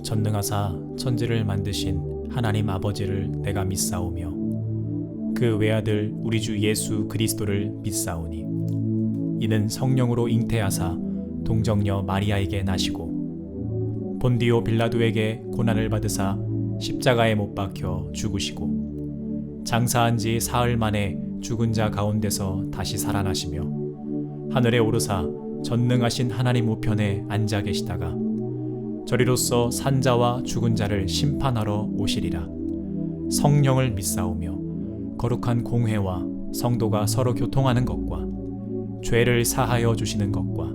전능하사 천지를 만드신 하나님 아버지를 내가 믿사오며 그 외아들 우리 주 예수 그리스도를 믿사오니 이는 성령으로 잉태하사 동정녀 마리아에게 나시고 본디오 빌라도에게 고난을 받으사 십자가에 못 박혀 죽으시고 장사한 지 사흘 만에 죽은 자 가운데서 다시 살아나시며 하늘에 오르사 전능하신 하나님 우편에 앉아 계시다가 저리로서 산자와 죽은 자를 심판하러 오시리라. 성령을 믿사오며 거룩한 공회와 성도가 서로 교통하는 것과 죄를 사하여 주시는 것과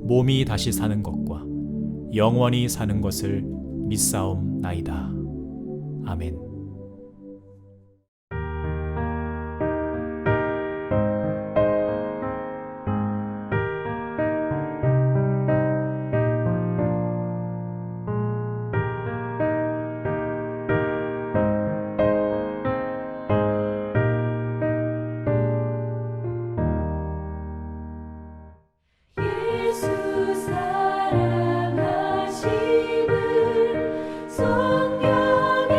몸이 다시 사는 것과 영원히 사는 것을 믿사옵나이다. 아멘. 예수 사랑하심을 성경에서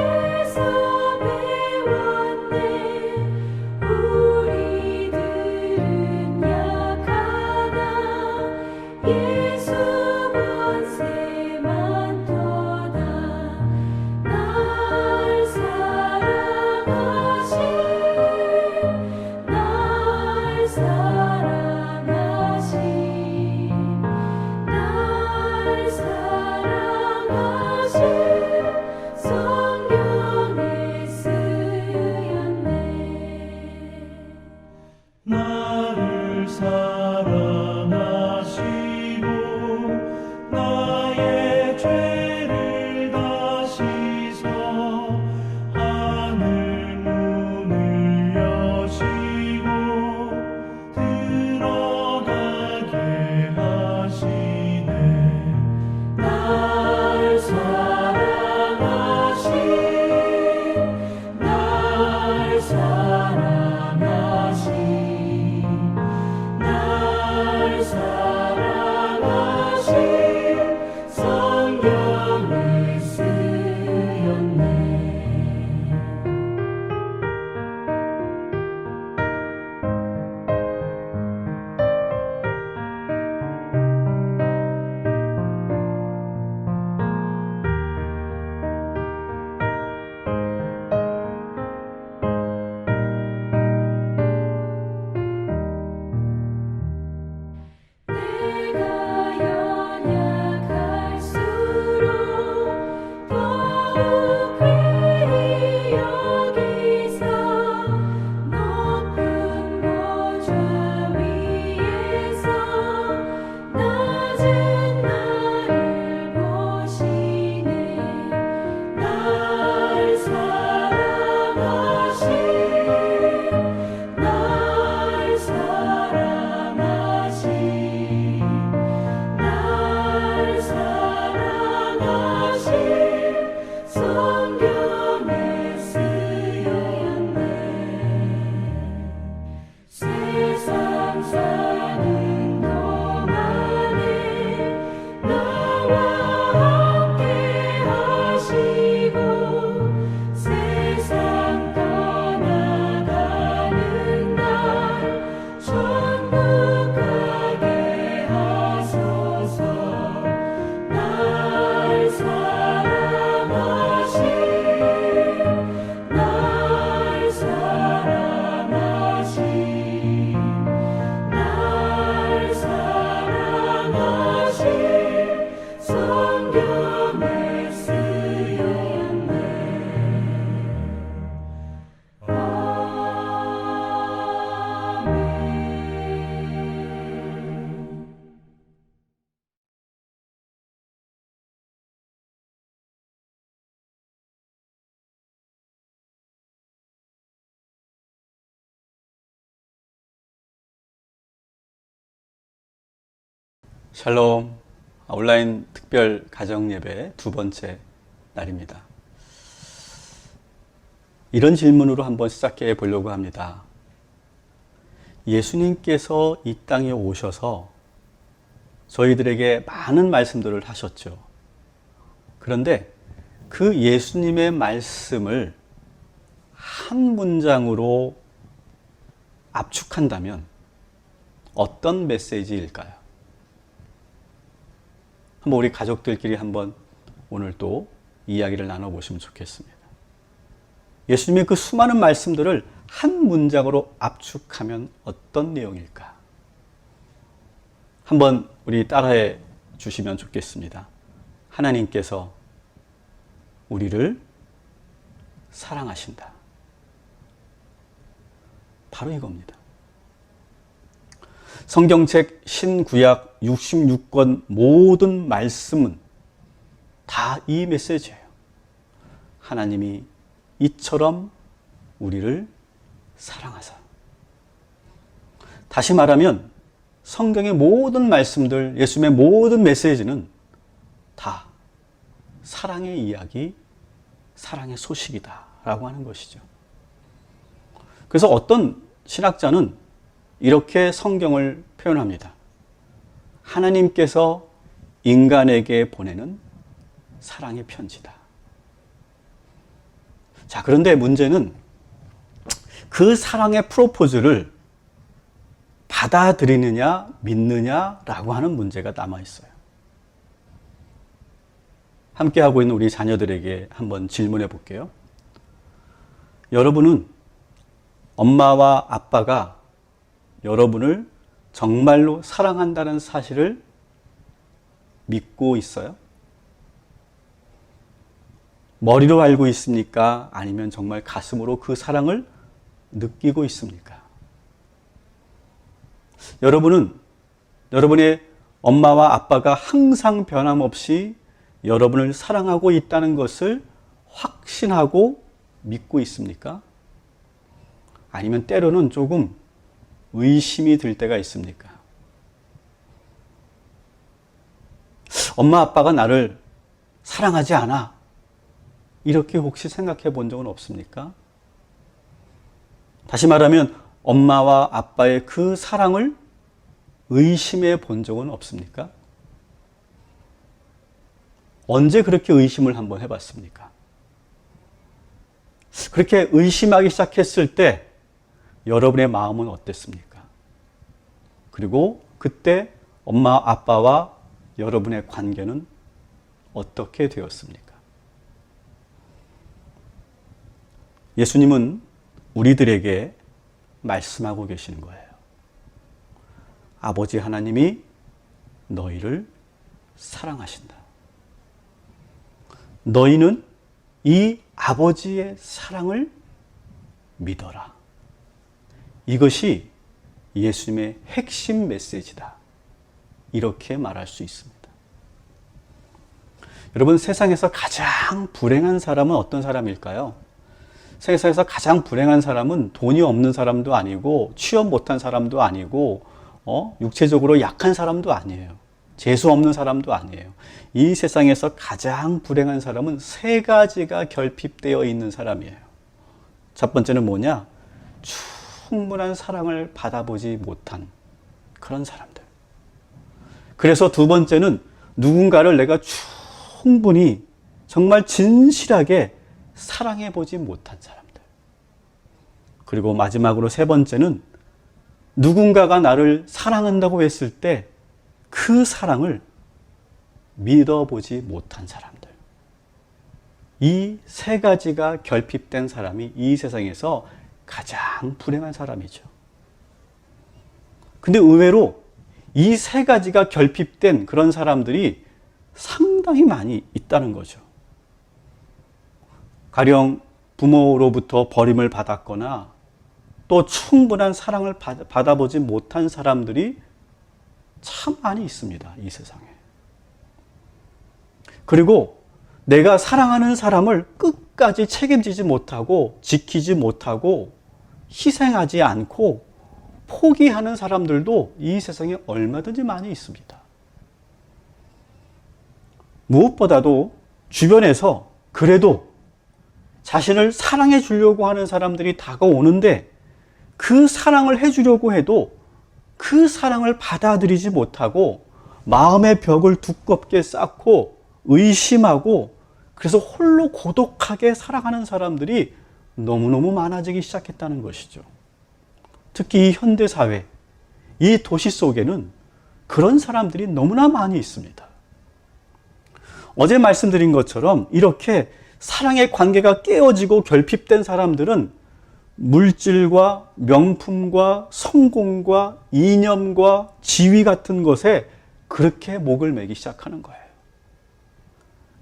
배웠네. 우리들은 약하나 예수 권세만 터다. 날 사랑하신 날 사랑하신 날 사랑하신 성경에 쓰였네. 나를 사랑하시고 나의 죄를 다 씻어 하늘 문을 여시고 들어가게 하시네. 날 사랑하신 날 사랑하신 날 사랑하신 성경에 쓰였네. 내가 연약할수록 더욱 귀히 여기사 높은 보좌 위에서 낮은 나를 보시네. 날 사랑하신 날 사랑하신 날 사랑하신 성경에 쓰였네. 세상 사는 동안에 나와 함께 하시고 세상 떠나가는 날 천국 가게 하소서. 날 사랑하신 날 사랑하신 날 사랑하신 성경에 쓰였네. 아멘. 샬롬, 온라인 특별 가정예배 두 번째 날입니다. 이런 질문으로 한번 시작해 보려고 합니다. 예수님께서 이 땅에 오셔서 저희들에게 많은 말씀들을 하셨죠. 그런데 그 예수님의 말씀을 한 문장으로 압축한다면 어떤 메시지일까요? 한번 우리 가족들끼리 한번 오늘 또 이야기를 나눠보시면 좋겠습니다. 예수님의 그 수많은 말씀들을 한 문장으로 압축하면 어떤 내용일까? 한번 우리 따라해 주시면 좋겠습니다. 하나님께서 우리를 사랑하신다. 바로 이겁니다. 성경책 신구약 66권 모든 말씀은 다 이 메시지예요. 하나님이 이처럼 우리를 사랑하사. 다시 말하면 성경의 모든 말씀들, 예수님의 모든 메시지는 다 사랑의 이야기, 사랑의 소식이다 라고 하는 것이죠. 그래서 어떤 신학자는 이렇게 성경을 표현합니다. 하나님께서 인간에게 보내는 사랑의 편지다. 자, 그런데 문제는 그 사랑의 프로포즈를 받아들이느냐, 믿느냐라고 하는 문제가 남아 있어요. 함께하고 있는 우리 자녀들에게 한번 질문해 볼게요. 여러분은 엄마와 아빠가 여러분을 정말로 사랑한다는 사실을 믿고 있어요? 머리로 알고 있습니까? 아니면 정말 가슴으로 그 사랑을 느끼고 있습니까? 여러분은 여러분의 엄마와 아빠가 항상 변함없이 여러분을 사랑하고 있다는 것을 확신하고 믿고 있습니까? 아니면 때로는 조금 의심이 들 때가 있습니까? 엄마 아빠가 나를 사랑하지 않아. 이렇게 혹시 생각해 본 적은 없습니까? 다시 말하면 엄마와 아빠의 그 사랑을 의심해 본 적은 없습니까? 언제 그렇게 의심을 한번 해봤습니까? 그렇게 의심하기 시작했을 때 여러분의 마음은 어땠습니까? 그리고 그때 엄마 아빠와 여러분의 관계는 어떻게 되었습니까? 예수님은 우리들에게 말씀하고 계시는 거예요. 아버지 하나님이 너희를 사랑하신다. 너희는 이 아버지의 사랑을 믿어라. 이것이 예수님의 핵심 메시지다. 이렇게 말할 수 있습니다. 여러분, 세상에서 가장 불행한 사람은 어떤 사람일까요? 세상에서 가장 불행한 사람은 돈이 없는 사람도 아니고 취업 못한 사람도 아니고 육체적으로 약한 사람도 아니에요. 재수 없는 사람도 아니에요. 이 세상에서 가장 불행한 사람은 세 가지가 결핍되어 있는 사람이에요. 첫 번째는 뭐냐? 충분한 사랑을 받아보지 못한 그런 사람들. 그래서 두 번째는 누군가를 내가 충분히 정말 진실하게 사랑해보지 못한 사람들. 그리고 마지막으로 세 번째는 누군가가 나를 사랑한다고 했을 때 그 사랑을 믿어보지 못한 사람들. 이 세 가지가 결핍된 사람이 이 세상에서 가장 불행한 사람이죠. 근데 의외로 이 세 가지가 결핍된 그런 사람들이 상당히 많이 있다는 거죠. 가령 부모로부터 버림을 받았거나 또 충분한 사랑을 받아보지 못한 사람들이 참 많이 있습니다. 이 세상에. 그리고 내가 사랑하는 사람을 끝까지 책임지지 못하고 지키지 못하고 희생하지 않고 포기하는 사람들도 이 세상에 얼마든지 많이 있습니다. 무엇보다도 주변에서 그래도 자신을 사랑해 주려고 하는 사람들이 다가오는데 그 사랑을 해주려고 해도 그 사랑을 받아들이지 못하고 마음의 벽을 두껍게 쌓고 의심하고 그래서 홀로 고독하게 살아가는 사람들이 너무너무 많아지기 시작했다는 것이죠. 특히 이 현대사회, 이 도시 속에는 그런 사람들이 너무나 많이 있습니다. 어제 말씀드린 것처럼 이렇게 사랑의 관계가 깨어지고 결핍된 사람들은 물질과 명품과 성공과 이념과 지위 같은 것에 그렇게 목을 매기 시작하는 거예요.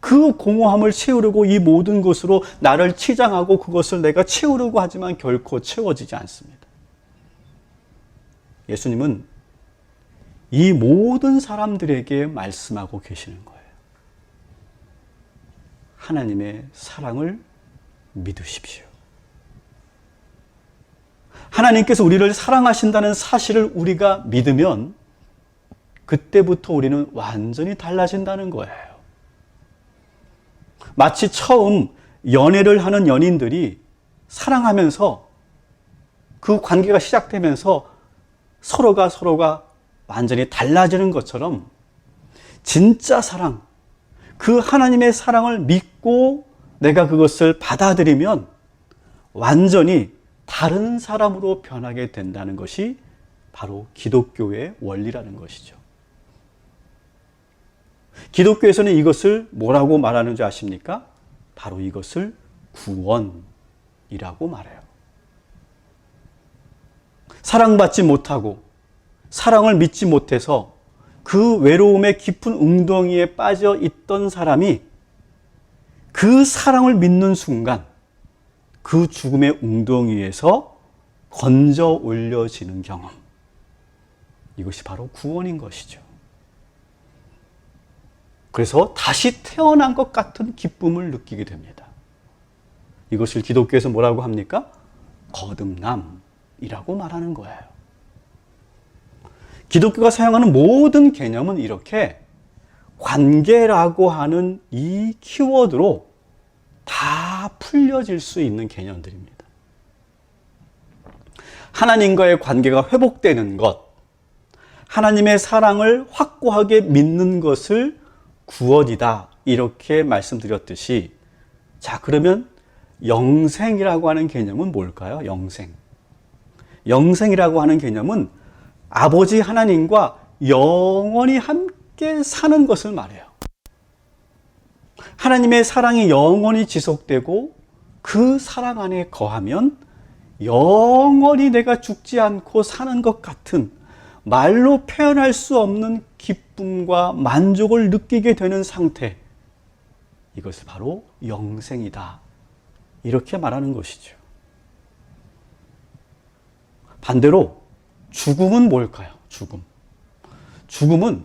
그 공허함을 채우려고 이 모든 것으로 나를 치장하고 그것을 내가 채우려고 하지만 결코 채워지지 않습니다. 예수님은 이 모든 사람들에게 말씀하고 계시는 거예요. 하나님의 사랑을 믿으십시오. 하나님께서 우리를 사랑하신다는 사실을 우리가 믿으면 그때부터 우리는 완전히 달라진다는 거예요. 마치 처음 연애를 하는 연인들이 사랑하면서 그 관계가 시작되면서 서로가 완전히 달라지는 것처럼 진짜 사랑, 그 하나님의 사랑을 믿고 내가 그것을 받아들이면 완전히 다른 사람으로 변하게 된다는 것이 바로 기독교의 원리라는 것이죠. 기독교에서는 이것을 뭐라고 말하는 줄 아십니까? 바로 이것을 구원이라고 말해요. 사랑받지 못하고 사랑을 믿지 못해서 그 외로움의 깊은 웅덩이에 빠져 있던 사람이 그 사랑을 믿는 순간 그 죽음의 웅덩이에서 건져 올려지는 경험. 이것이 바로 구원인 것이죠. 그래서 다시 태어난 것 같은 기쁨을 느끼게 됩니다. 이것을 기독교에서 뭐라고 합니까? 거듭남이라고 말하는 거예요. 기독교가 사용하는 모든 개념은 이렇게 관계라고 하는 이 키워드로 다 풀려질 수 있는 개념들입니다. 하나님과의 관계가 회복되는 것, 하나님의 사랑을 확고하게 믿는 것을 구원이다, 이렇게 말씀드렸듯이, 자, 그러면 영생이라고 하는 개념은 뭘까요? 영생이라고 하는 개념은 아버지 하나님과 영원히 함께 사는 것을 말해요. 하나님의 사랑이 영원히 지속되고 그 사랑 안에 거하면 영원히 내가 죽지 않고 사는 것 같은 말로 표현할 수 없는 기쁨과 만족을 느끼게 되는 상태, 이것을 바로 영생이다, 이렇게 말하는 것이죠. 반대로 죽음은 뭘까요? 죽음은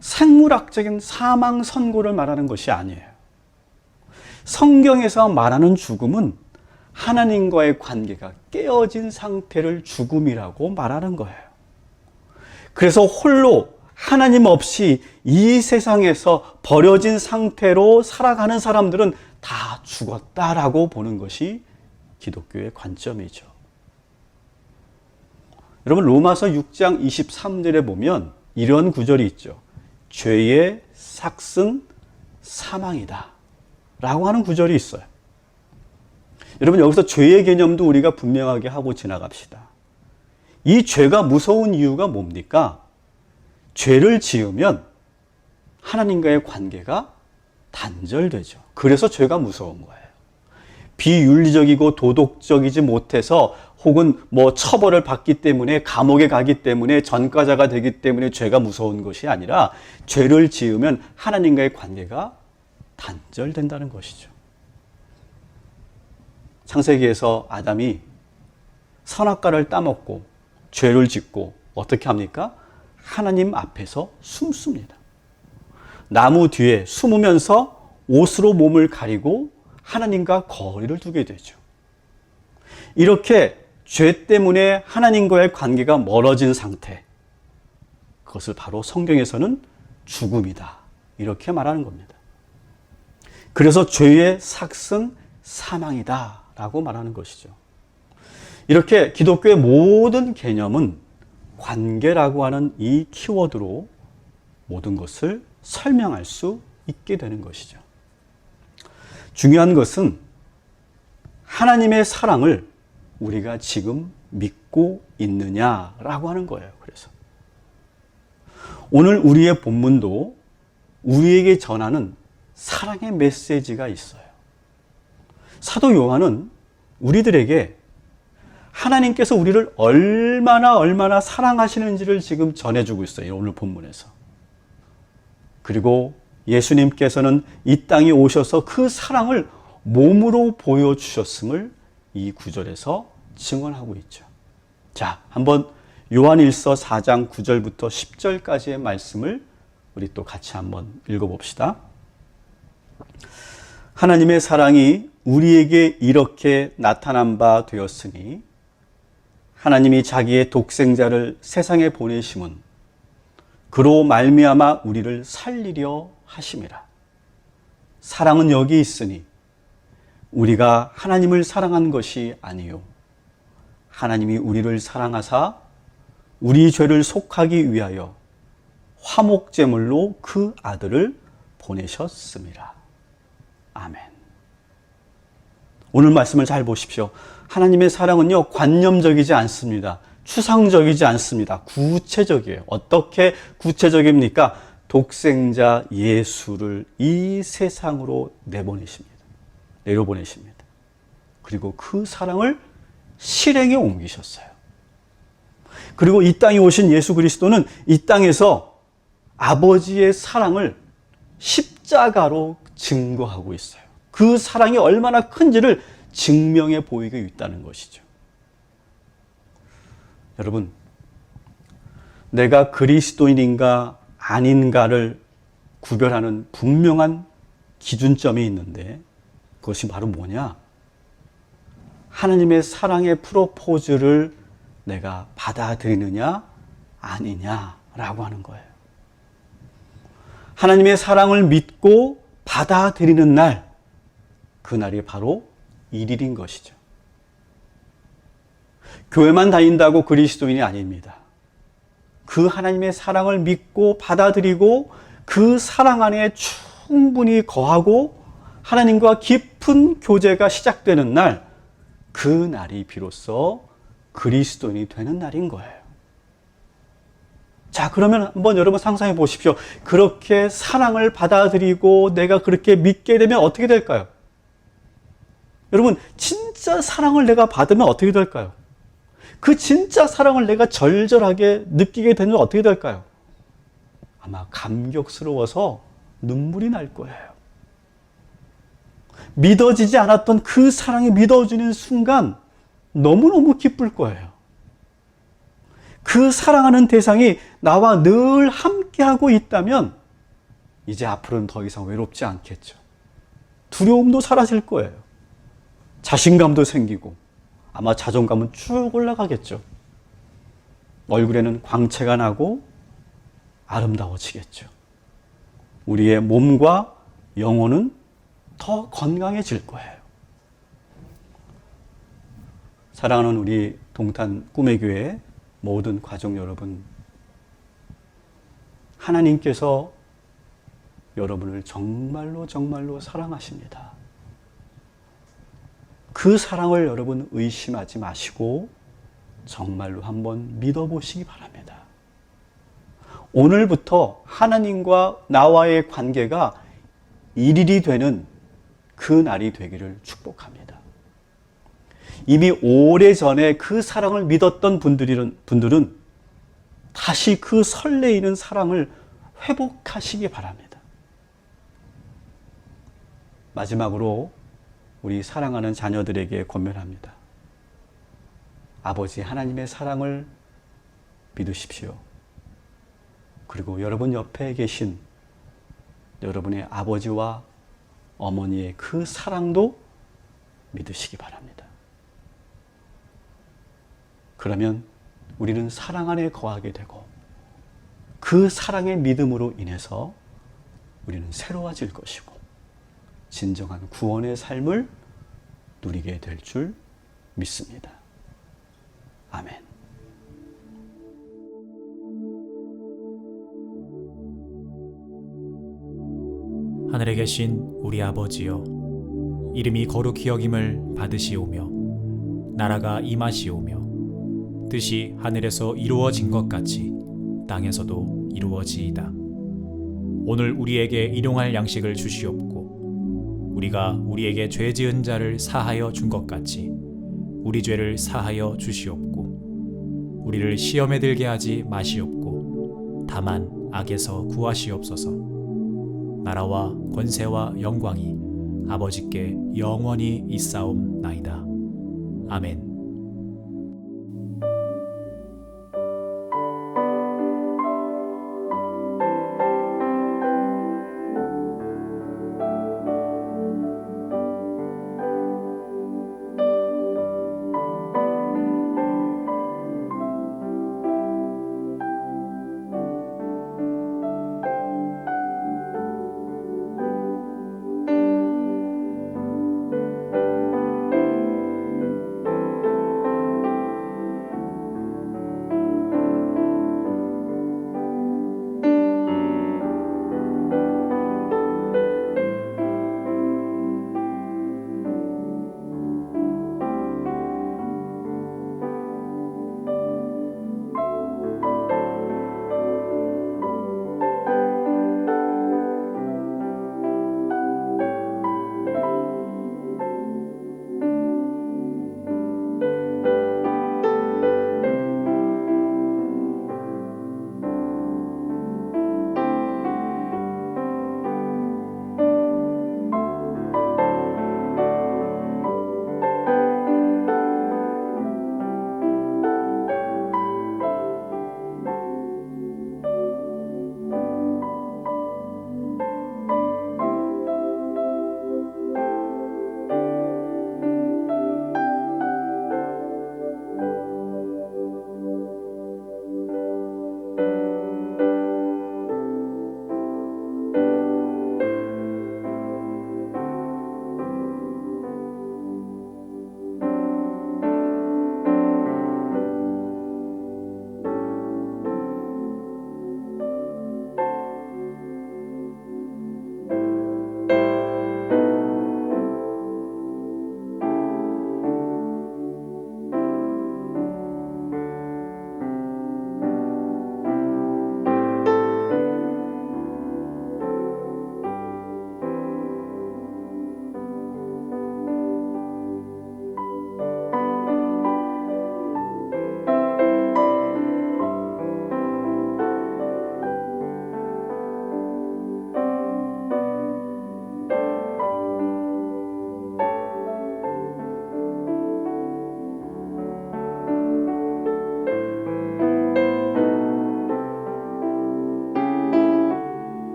생물학적인 사망 선고를 말하는 것이 아니에요. 성경에서 말하는 죽음은 하나님과의 관계가 깨어진 상태를 죽음이라고 말하는 거예요. 그래서 홀로 하나님 없이 이 세상에서 버려진 상태로 살아가는 사람들은 다 죽었다라고 보는 것이 기독교의 관점이죠. 여러분, 로마서 6장 23절에 보면 이런 구절이 있죠. 죄의 삭은 사망이다 라고 하는 구절이 있어요. 여러분, 여기서 죄의 개념도 우리가 분명하게 하고 지나갑시다. 이 죄가 무서운 이유가 뭡니까? 죄를 지으면 하나님과의 관계가 단절되죠. 그래서 죄가 무서운 거예요. 비윤리적이고 도덕적이지 못해서 혹은 처벌을 받기 때문에 감옥에 가기 때문에 전과자가 되기 때문에 죄가 무서운 것이 아니라 죄를 지으면 하나님과의 관계가 단절된다는 것이죠. 창세기에서 아담이 선악과를 따먹고 죄를 짓고 어떻게 합니까? 하나님 앞에서 숨습니다. 나무 뒤에 숨으면서 옷으로 몸을 가리고 하나님과 거리를 두게 되죠. 이렇게 죄 때문에 하나님과의 관계가 멀어진 상태, 그것을 바로 성경에서는 죽음이다, 이렇게 말하는 겁니다. 그래서 죄의 삭은 사망이다 라고 말하는 것이죠. 이렇게 기독교의 모든 개념은 관계라고 하는 이 키워드로 모든 것을 설명할 수 있게 되는 것이죠. 중요한 것은 하나님의 사랑을 우리가 지금 믿고 있느냐라고 하는 거예요. 그래서 오늘 우리의 본문도 우리에게 전하는 사랑의 메시지가 있어요. 사도 요한은 우리들에게 하나님께서 우리를 얼마나 사랑하시는지를 지금 전해주고 있어요. 오늘 본문에서. 그리고 예수님께서는 이 땅에 오셔서 그 사랑을 몸으로 보여주셨음을 이 구절에서 증언하고 있죠. 자, 한번 요한일서 4장 9절부터 10절까지의 말씀을 우리 또 같이 한번 읽어봅시다. 하나님의 사랑이 우리에게 이렇게 나타난 바 되었으니 하나님이 자기의 독생자를 세상에 보내심은 그로 말미암아 우리를 살리려 하심이라. 사랑은 여기 있으니 우리가 하나님을 사랑한 것이 아니요 하나님이 우리를 사랑하사 우리 죄를 속하기 위하여 화목제물로 그 아들을 보내셨습니다. 아멘. 오늘 말씀을 잘 보십시오. 하나님의 사랑은요, 관념적이지 않습니다. 추상적이지 않습니다. 구체적이에요. 어떻게 구체적입니까? 독생자 예수를 이 세상으로 내려보내십니다. 그리고 그 사랑을 실행에 옮기셨어요. 그리고 이 땅에 오신 예수 그리스도는 이 땅에서 아버지의 사랑을 십자가로 증거하고 있어요. 그 사랑이 얼마나 큰지를 증명해 보이고 있다는 것이죠. 여러분, 내가 그리스도인인가 아닌가를 구별하는 분명한 기준점이 있는데 그것이 바로 뭐냐? 하나님의 사랑의 프로포즈를 내가 받아들이느냐 아니냐라고 하는 거예요. 하나님의 사랑을 믿고 받아들이는 날, 그날이 바로 1일인 것이죠. 교회만 다닌다고 그리스도인이 아닙니다. 그 하나님의 사랑을 믿고 받아들이고 그 사랑 안에 충분히 거하고 하나님과 깊은 교제가 시작되는 날, 그 날이 비로소 그리스도인이 되는 날인 거예요. 자, 그러면 한번 여러분 상상해 보십시오. 그렇게 사랑을 받아들이고 내가 그렇게 믿게 되면 어떻게 될까요? 여러분, 진짜 사랑을 내가 받으면 어떻게 될까요? 그 진짜 사랑을 내가 절절하게 느끼게 되면 어떻게 될까요? 아마 감격스러워서 눈물이 날 거예요. 믿어지지 않았던 그 사랑이 믿어지는 순간 너무너무 기쁠 거예요. 그 사랑하는 대상이 나와 늘 함께하고 있다면 이제 앞으로는 더 이상 외롭지 않겠죠. 두려움도 사라질 거예요. 자신감도 생기고 아마 자존감은 쭉 올라가겠죠. 얼굴에는 광채가 나고 아름다워지겠죠. 우리의 몸과 영혼은 더 건강해질 거예요. 사랑하는 우리 동탄 꿈의 교회 모든 가족 여러분, 하나님께서 여러분을 정말로 사랑하십니다. 그 사랑을 여러분 의심하지 마시고 정말로 한번 믿어보시기 바랍니다. 오늘부터 하나님과 나와의 관계가 일일이 되는 그 날이 되기를 축복합니다. 이미 오래전에 그 사랑을 믿었던 분들은 다시 그 설레이는 사랑을 회복하시기 바랍니다. 마지막으로 우리 사랑하는 자녀들에게 권면합니다. 아버지 하나님의 사랑을 믿으십시오. 그리고 여러분 옆에 계신 여러분의 아버지와 어머니의 그 사랑도 믿으시기 바랍니다. 그러면 우리는 사랑 안에 거하게 되고 그 사랑의 믿음으로 인해서 우리는 새로워질 것이고 진정한 구원의 삶을 누리게 될 줄 믿습니다. 아멘. 하늘에 계신 우리 아버지여, 이름이 거룩히 여김을 받으시오며 나라가 임하시오며 뜻이 하늘에서 이루어진 것 같이 땅에서도 이루어지이다. 오늘 우리에게 일용할 양식을 주시옵고 우리가 우리에게 죄 지은 자를 사하여 준 것 같이 우리 죄를 사하여 주시옵고 우리를 시험에 들게 하지 마시옵고 다만 악에서 구하시옵소서. 나라와 권세와 영광이 아버지께 영원히 있사옵나이다. 아멘.